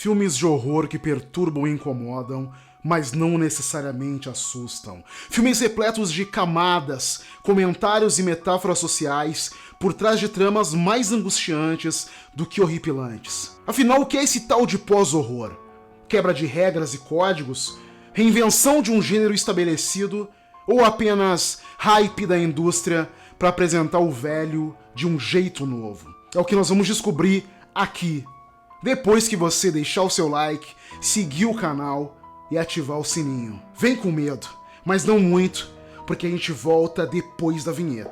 Filmes de horror que perturbam e incomodam, mas não necessariamente assustam. Filmes repletos de camadas, comentários e metáforas sociais por trás de tramas mais angustiantes do que horripilantes. Afinal, o que é esse tal de pós-horror? Quebra de regras e códigos? Reinvenção de um gênero estabelecido? Ou apenas hype da indústria para apresentar o velho de um jeito novo? É o que nós vamos descobrir aqui, depois que você deixar o seu like, seguir o canal e ativar o sininho. Vem com medo, mas não muito, porque a gente volta depois da vinheta.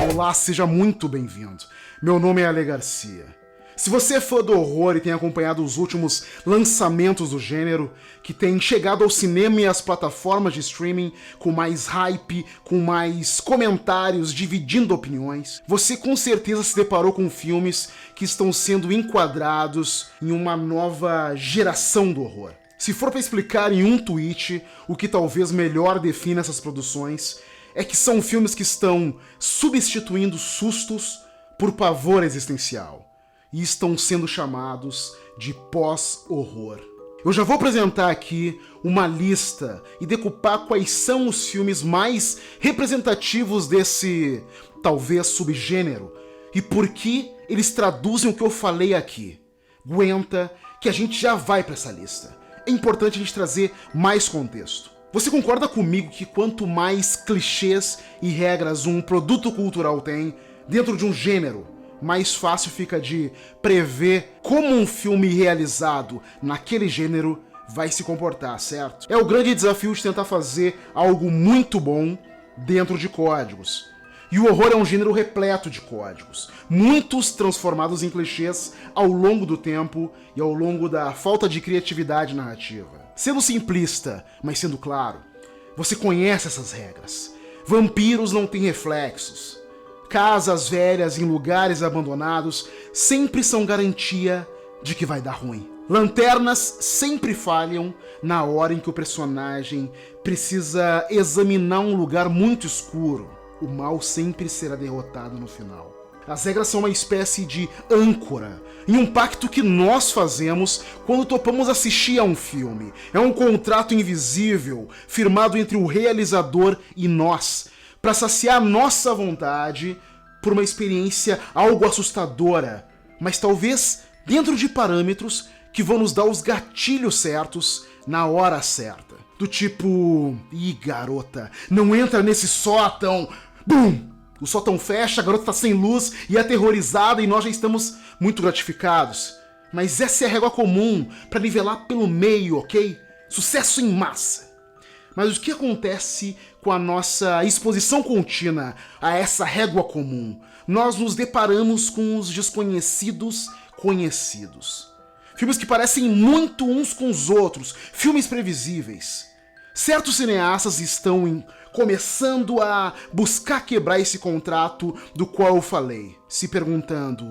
Olá, seja muito bem-vindo. Meu nome é Ale Garcia. Se você é fã do horror e tem acompanhado os últimos lançamentos do gênero, que tem chegado ao cinema e às plataformas de streaming com mais hype, com mais comentários, dividindo opiniões, você com certeza se deparou com filmes que estão sendo enquadrados em uma nova geração do horror. Se for para explicar em um tweet o que talvez melhor defina essas produções, é que são filmes que estão substituindo sustos por pavor existencial. E estão sendo chamados de pós-horror. Eu já vou apresentar aqui uma lista e decupar quais são os filmes mais representativos desse, talvez, subgênero e por que eles traduzem o que eu falei aqui. Aguenta que a gente já vai para essa lista. É importante a gente trazer mais contexto. Você concorda comigo que quanto mais clichês e regras um produto cultural tem dentro de um gênero, mais fácil fica de prever como um filme realizado naquele gênero vai se comportar, certo? É o grande desafio de tentar fazer algo muito bom dentro de códigos. E o horror é um gênero repleto de códigos, muitos transformados em clichês ao longo do tempo e ao longo da falta de criatividade narrativa. Sendo simplista, mas sendo claro, você conhece essas regras. Vampiros não têm reflexos. Casas velhas em lugares abandonados sempre são garantia de que vai dar ruim. Lanternas sempre falham na hora em que o personagem precisa examinar um lugar muito escuro. O mal sempre será derrotado no final. As regras são uma espécie de âncora em um pacto que nós fazemos quando topamos assistir a um filme. É um contrato invisível firmado entre o realizador e nós, para saciar nossa vontade por uma experiência algo assustadora, mas talvez dentro de parâmetros que vão nos dar os gatilhos certos na hora certa. Do tipo, ih garota, não entra nesse sótão, bum! O sótão fecha, a garota tá sem luz e aterrorizada e nós já estamos muito gratificados. Mas essa é a régua comum para nivelar pelo meio, ok? Sucesso em massa. Mas o que acontece com a nossa exposição contínua a essa régua comum? Nós nos deparamos com os desconhecidos conhecidos. Filmes que parecem muito uns com os outros, filmes previsíveis. Certos cineastas estão começando a buscar quebrar esse contrato do qual eu falei, se perguntando: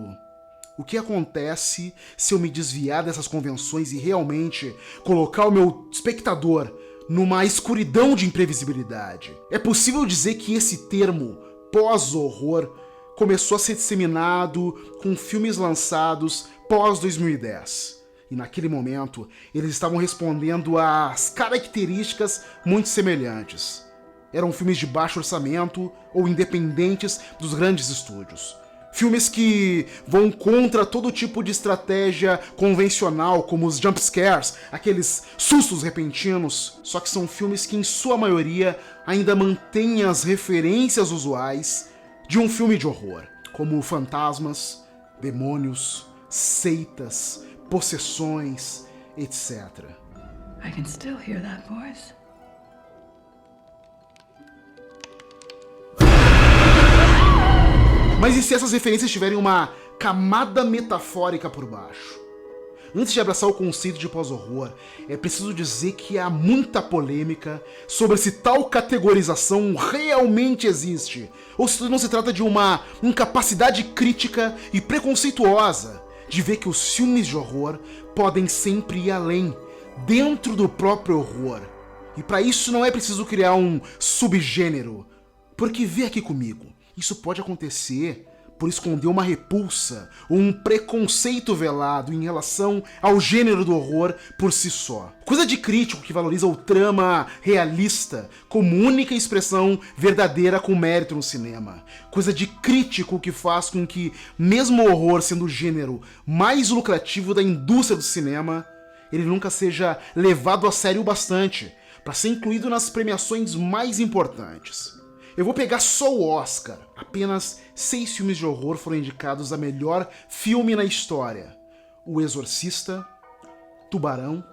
o que acontece se eu me desviar dessas convenções e realmente colocar o meu espectador numa escuridão de imprevisibilidade? É possível dizer que esse termo, pós-horror, começou a ser disseminado com filmes lançados pós-2010. E naquele momento, eles estavam respondendo às características muito semelhantes. Eram filmes de baixo orçamento ou independentes dos grandes estúdios. Filmes que vão contra todo tipo de estratégia convencional, como os jump scares, aqueles sustos repentinos. Só que são filmes que, em sua maioria, ainda mantêm as referências usuais de um filme de horror, como fantasmas, demônios, seitas, possessões, etc. I can still hear that voice. Mas e se essas referências tiverem uma camada metafórica por baixo? Antes de abraçar o conceito de pós-horror, é preciso dizer que há muita polêmica sobre se tal categorização realmente existe, ou se não se trata de uma incapacidade crítica e preconceituosa de ver que os filmes de horror podem sempre ir além, dentro do próprio horror. E para isso não é preciso criar um subgênero, porque vê aqui comigo, isso pode acontecer por esconder uma repulsa ou um preconceito velado em relação ao gênero do horror por si só. Coisa de crítico que valoriza o trama realista como única expressão verdadeira com mérito no cinema. Coisa de crítico que faz com que, mesmo o horror sendo o gênero mais lucrativo da indústria do cinema, ele nunca seja levado a sério o bastante para ser incluído nas premiações mais importantes. Eu vou pegar só o Oscar. Apenas 6 filmes de horror foram indicados a melhor filme na história: O Exorcista, Tubarão,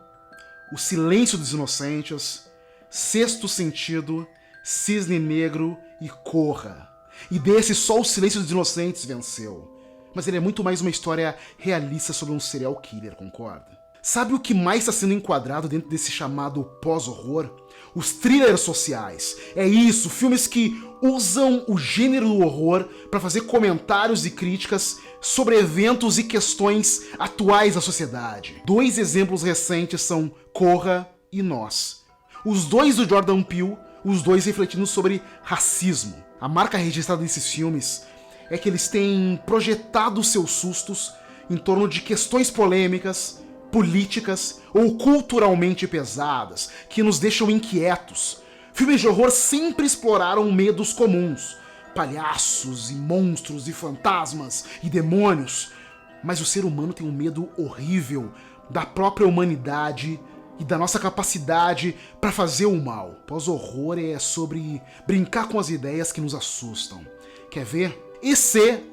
O Silêncio dos Inocentes, Sexto Sentido, Cisne Negro e Corra. E desse, só O Silêncio dos Inocentes venceu. Mas ele é muito mais uma história realista sobre um serial killer, concorda? Sabe o que mais está sendo enquadrado dentro desse chamado pós-horror? Os thrillers sociais. É isso, filmes que usam o gênero do horror para fazer comentários e críticas sobre eventos e questões atuais da sociedade. 2 exemplos recentes são Corra e Nós. Os 2 do Jordan Peele, os 2 refletindo sobre racismo. A marca registrada desses filmes é que eles têm projetado seus sustos em torno de questões polêmicas, políticas ou culturalmente pesadas, que nos deixam inquietos. Filmes de horror sempre exploraram medos comuns, palhaços e monstros e fantasmas e demônios, mas o ser humano tem um medo horrível da própria humanidade e da nossa capacidade para fazer o mal. Pós-horror é sobre brincar com as ideias que nos assustam. Quer ver? E se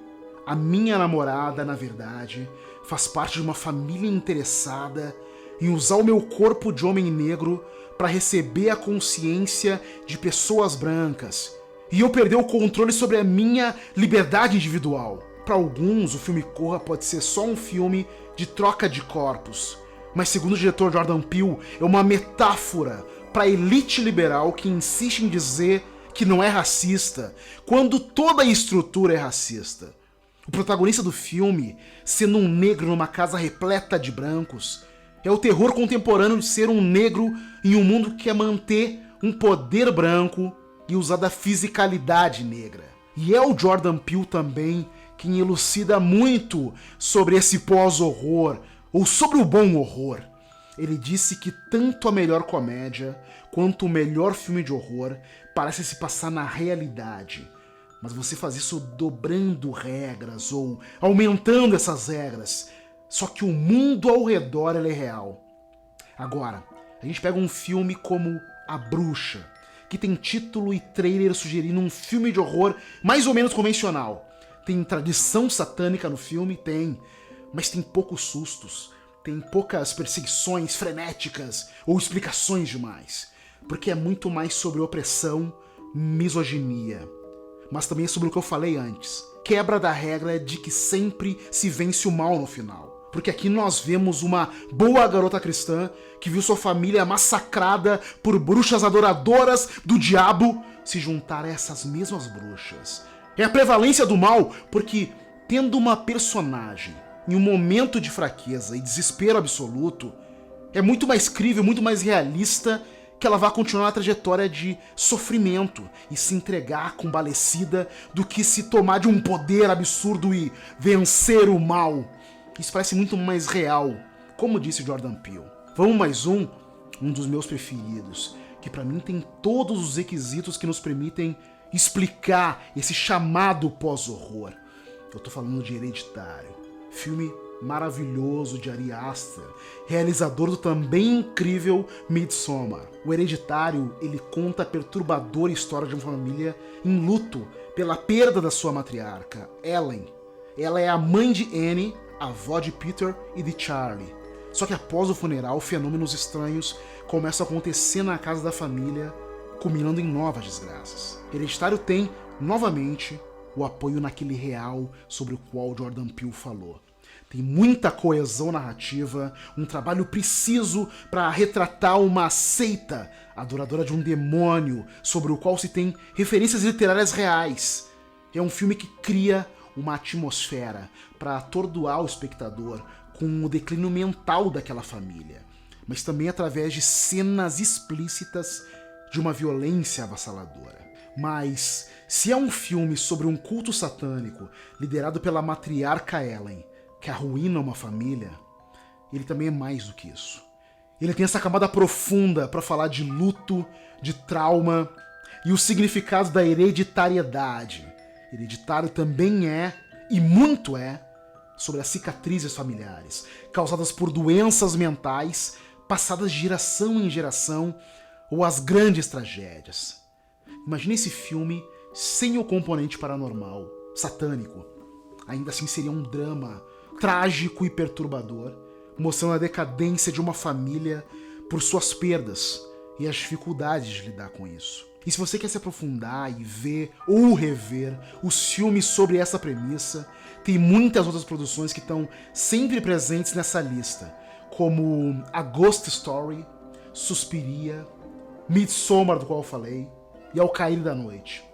a minha namorada, na verdade, faz parte de uma família interessada em usar o meu corpo de homem negro para receber a consciência de pessoas brancas, e eu perder o controle sobre a minha liberdade individual? Para alguns, o filme Corra pode ser só um filme de troca de corpos, mas segundo o diretor Jordan Peele, é uma metáfora para a elite liberal que insiste em dizer que não é racista, quando toda a estrutura é racista. O protagonista do filme, sendo um negro numa casa repleta de brancos, é o terror contemporâneo de ser um negro em um mundo que quer manter um poder branco e usar da fisicalidade negra. E é o Jordan Peele também quem elucida muito sobre esse pós-horror, ou sobre o bom horror. Ele disse que tanto a melhor comédia quanto o melhor filme de horror parece se passar na realidade. Mas você faz isso dobrando regras ou aumentando essas regras. Só que o mundo ao redor ele é real. Agora, a gente pega um filme como A Bruxa, que tem título e trailer sugerindo um filme de horror mais ou menos convencional. Tem tradição satânica no filme? Tem. Mas tem poucos sustos. Tem poucas perseguições frenéticas ou explicações demais. Porque é muito mais sobre opressão, misoginia. Mas também é sobre o que eu falei antes. Quebra da regra de que sempre se vence o mal no final. Porque aqui nós vemos uma boa garota cristã que viu sua família massacrada por bruxas adoradoras do diabo se juntar a essas mesmas bruxas. É a prevalência do mal, porque tendo uma personagem em um momento de fraqueza e desespero absoluto, é muito mais crível, muito mais realista que ela vá continuar a trajetória de sofrimento e se entregar combalecida do que se tomar de um poder absurdo e vencer o mal. Isso parece muito mais real, como disse Jordan Peele. Vamos mais um dos meus preferidos, que pra mim tem todos os requisitos que nos permitem explicar esse chamado pós-horror. Eu tô falando de Hereditário, filme maravilhoso de Ari Aster, realizador do também incrível Midsommar. O Hereditário, ele conta a perturbadora história de uma família em luto pela perda da sua matriarca, Ellen. Ela é a mãe de Annie, a avó de Peter e de Charlie. Só que após o funeral, fenômenos estranhos começam a acontecer na casa da família, culminando em novas desgraças. Hereditário tem, novamente, o apoio naquele real sobre o qual Jordan Peele falou. Tem muita coesão narrativa, um trabalho preciso para retratar uma seita adoradora de um demônio, sobre o qual se tem referências literárias reais. É um filme que cria uma atmosfera para atordoar o espectador com o declínio mental daquela família, mas também através de cenas explícitas de uma violência avassaladora. Mas se é um filme sobre um culto satânico liderado pela matriarca Ellen, que arruína uma família, ele também é mais do que isso. Ele tem essa camada profunda para falar de luto, de trauma e o significado da hereditariedade. Hereditário também é, e muito é, sobre as cicatrizes familiares, causadas por doenças mentais passadas de geração em geração ou as grandes tragédias. Imagine esse filme sem o componente paranormal, satânico. Ainda assim seria um drama trágico e perturbador, mostrando a decadência de uma família por suas perdas e as dificuldades de lidar com isso. E se você quer se aprofundar e ver ou rever os filmes sobre essa premissa, tem muitas outras produções que estão sempre presentes nessa lista, como A Ghost Story, Suspiria, Midsommar, do qual eu falei, e Ao Cair da Noite.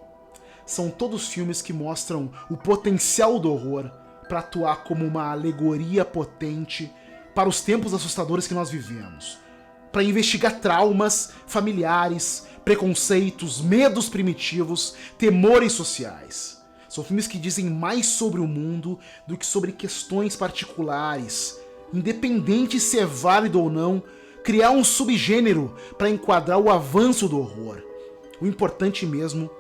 São todos filmes que mostram o potencial do horror para atuar como uma alegoria potente para os tempos assustadores que nós vivemos, para investigar traumas familiares, preconceitos, medos primitivos, temores sociais. São filmes que dizem mais sobre o mundo do que sobre questões particulares, independente se é válido ou não criar um subgênero para enquadrar o avanço do horror. O importante mesmo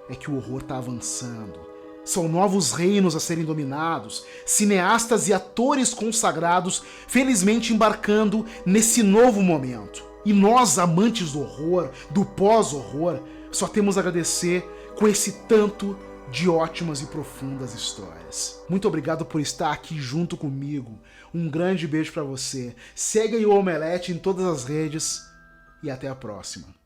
é que o horror está avançando. São novos reinos a serem dominados, cineastas e atores consagrados felizmente embarcando nesse novo momento. E nós, amantes do horror, do pós-horror, só temos a agradecer com esse tanto de ótimas e profundas histórias. Muito obrigado por estar aqui junto comigo. Um grande beijo pra você. Segue aí o Omelete em todas as redes e até a próxima.